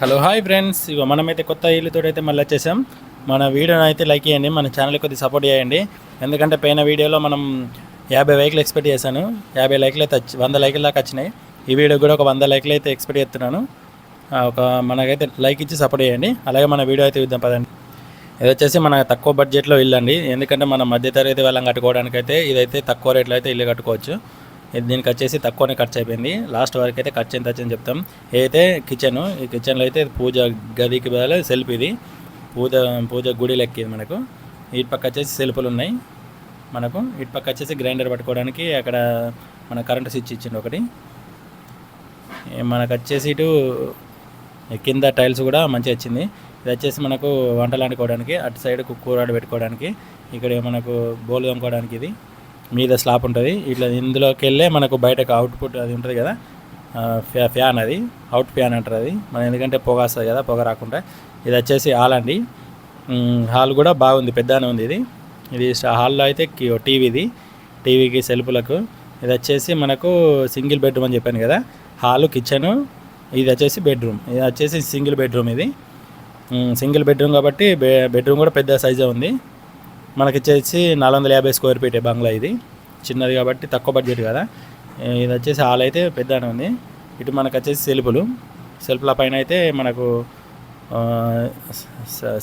Hello hi friends, ఇగో మనమైతే కొత్త ఇల్లుతో అయితే మళ్ళీ వచ్చేసాం. మన వీడియోని అయితే లైక్ చేయండి, మన ఛానల్కి కొద్దిగా సపోర్ట్ చేయండి. ఎందుకంటే పైన వీడియోలో మనం 50 లైక్లు ఎక్స్పెక్ట్ చేశాను. 50 లైక్లు అయితే 100 లైక్ల దాకా వచ్చినాయి. ఈ వీడియో కూడా ఒక 100 లైక్లు అయితే ఎక్స్పెక్ట్ చేస్తున్నాను. మనకైతే లైక్ ఇచ్చి సపోర్ట్ చేయండి. అలాగే మన వీడియో అయితే చూద్దాం పదండి. ఇది వచ్చేసి మన తక్కువ బడ్జెట్లో ఇల్లు అండి. ఎందుకంటే మన మధ్యతరగతి వాళ్ళని కట్టుకోవడానికైతే ఇదైతే తక్కువ రేట్లో అయితే ఇల్లు కట్టుకోవచ్చు. దీనికి వచ్చేసి తక్కువనే ఖర్చు అయిపోయింది. లాస్ట్ వరకు అయితే ఖర్చు ఎంత వచ్చని చెప్తాం. ఏదైతే కిచెన్, ఈ కిచెన్లో అయితే పూజ గదికి బదులు సెల్ఫ్ ఇది. పూజ గుడి లెక్క ఇది మనకు. ఇటు పక్క వచ్చేసి సెల్ఫ్లు ఉన్నాయి మనకు. ఇటు పక్క వచ్చేసి గ్రైండర్ పట్టుకోవడానికి అక్కడ మన కరెంటు స్విచ్ ఇచ్చిండు ఒకటి. మనకు వచ్చేసి ఇటు కింద టైల్స్ కూడా మంచిగా వచ్చింది. ఇది వచ్చేసి మనకు వంటలు వండుకోవడానికి, అటు సైడ్ కూరాడు పెట్టుకోవడానికి, ఇక్కడ మనకు బోలు తోముకోవడానికి ఇది మీద స్లాబ్ ఉంటుంది. ఇట్లా ఇందులోకి వెళ్ళే మనకు బయటకు అవుట్పుట్ అది ఉంటుంది కదా, ఫ్యాన్, అది అవుట్ ఫ్యాన్ అంటారు అది. మనం ఎందుకంటే పొగ వస్తుంది కదా, పొగ రాకుండా. ఇది వచ్చేసి హాల్ అండి. హాల్ కూడా బాగుంది, పెద్దగానే ఉంది ఇది. ఇది హాల్లో అయితే టీవీకి సెల్ఫ్లకు. ఇది వచ్చేసి మనకు సింగిల్ బెడ్రూమ్ అని చెప్పాను కదా. హాలు, కిచెను, ఇది వచ్చేసి బెడ్రూమ్. ఇది వచ్చేసి సింగిల్ బెడ్రూమ్. ఇది సింగిల్ బెడ్రూమ్ కాబట్టి బెడ్రూమ్ కూడా పెద్ద సైజే ఉంది. మనకి వచ్చేసి 450 స్క్వేర్ ఫీట్ బంగ్లా. ఇది చిన్నది కాబట్టి తక్కువ బడ్జెట్ కదా. ఇది వచ్చేసి హాల్ అయితే పెద్దగానే ఉంది. ఇటు మనకు వచ్చేసి సెల్ఫ్ల పైన అయితే మనకు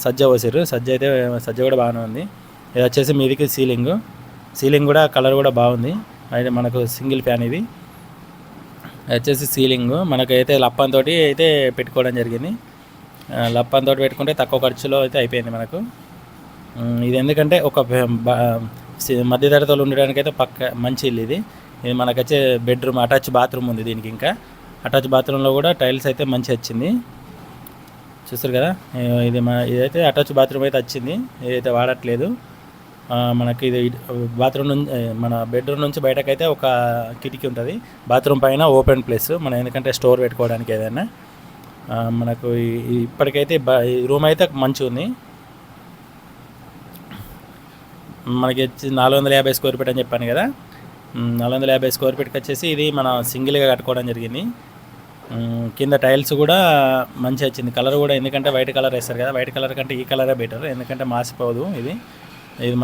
సజ్జ పోసారు. సజ్జ కూడా బాగానే ఉంది. ఇది వచ్చేసి మీదికి సీలింగ్ కూడా కలర్ కూడా బాగుంది. అయితే మనకు సింగిల్ ఫ్యాన్ ఇది. వచ్చేసి సీలింగ్ మనకైతే లప్పంతో అయితే పెట్టుకోవడం జరిగింది. లప్పంతో పెట్టుకుంటే తక్కువ ఖర్చులో అయితే అయిపోయింది మనకు. ఇది ఎందుకంటే ఒక మధ్యతరగతిలో ఉండడానికి అయితే మంచి ఇల్లు ఇది. ఇది మనకు వచ్చే బెడ్రూమ్, అటాచ్ బాత్రూమ్ ఉంది దీనికి. ఇంకా అటాచ్ బాత్రూంలో కూడా టైల్స్ అయితే మంచి వచ్చింది, చూస్తారు కదా. ఇదైతే అటాచ్ బాత్రూమ్ అయితే వచ్చింది, ఇదైతే వాడట్లేదు మనకి. ఇది బాత్రూమ్ నుంచి, మన బెడ్రూమ్ నుంచి బయటకైతే ఒక కిటికీ ఉంటుంది. బాత్రూమ్ పైన ఓపెన్ ప్లేస్ మనం, ఎందుకంటే స్టోర్ పెట్టుకోవడానికి ఏదైనా. మనకు ఇప్పటికైతే ఈ రూమ్ అయితే మంచిగా ఉంది. మనకి వచ్చి 450 స్క్వేర్ ఫీట్ అని చెప్పాను కదా. 450 స్క్వేర్ ఫీట్కి వచ్చేసి ఇది మన సింగిల్గా కట్టుకోవడం జరిగింది. కింద టైల్స్ కూడా మంచిగా వచ్చింది. కలర్ కూడా, ఎందుకంటే వైట్ కలర్ వేస్తారు కదా, వైట్ కలర్ కంటే ఈ కలరే బెటర్, ఎందుకంటే మాసిపోదు. ఇది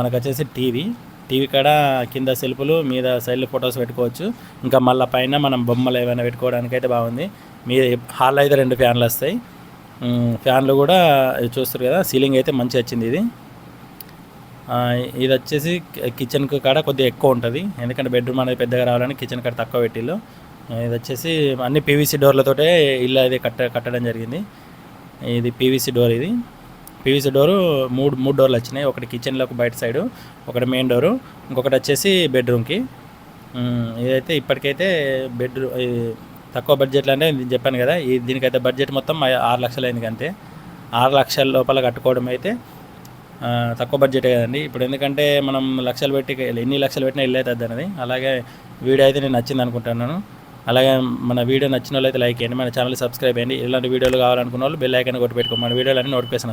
మనకు వచ్చేసి టీవీ కాడ కింద సెల్ఫ్లు, మీద సైడ్లో ఫొటోస్ పెట్టుకోవచ్చు. ఇంకా మళ్ళీ పైన మనం బొమ్మలు ఏమైనా పెట్టుకోవడానికి అయితే బాగుంది. మీద హాల్లో అయితే 2 ఫ్యాన్లు వస్తాయి. ఫ్యాన్లు కూడా చూస్తారు కదా. సీలింగ్ అయితే మంచిగా వచ్చింది. ఇది వచ్చేసి కిచెన్కి కాడ కొద్దిగా ఎక్కువ ఉంటుంది, ఎందుకంటే బెడ్రూమ్ అనేది పెద్దగా రావాలని కిచెన్ కాడ తక్కువ పెట్టిల్లు. ఇది వచ్చేసి అన్ని పీవీసీ డోర్లతోటే ఇల్లు అది కట్టడం జరిగింది. ఇది పీవీసీ డోర్. ఇది పీవీసీ డోరు మూడు డోర్లు వచ్చినాయి. ఒకటి కిచెన్లోకి బయట సైడు, ఒకటి మెయిన్ డోరు, ఇంకొకటి వచ్చేసి బెడ్రూమ్కి. ఇదైతే ఇప్పటికైతే తక్కువ బడ్జెట్లో అంటే చెప్పాను కదా. దీనికైతే బడ్జెట్ మొత్తం 6 లక్షలు అయింది. అంతే 6 లక్షల లోపల కట్టుకోవడం అయితే తక్కువ బడ్జెటే కదండి. ఇప్పుడు ఎందుకంటే మనం లక్షలు పెట్టి ఎన్ని లక్షలు పెట్టినా ఇల్లు అవుతుంది అన్నది. అలాగే వీడియో అయితే నేను నచ్చింది అనుకుంటున్నాను. అలాగే మన వీడియో నచ్చిన వాళ్ళు అయితే లైక్ చేయండి, మన ఛానల్ సబ్స్క్రైబ్ చేయండి. ఇలాంటి వీడియోలు కావాలనుకున్న వాళ్ళు బెల్ ఐకాన్ కొట్టి పెట్టుకోండి. మన వీడియోలు అన్ని నోటిఫికేషన్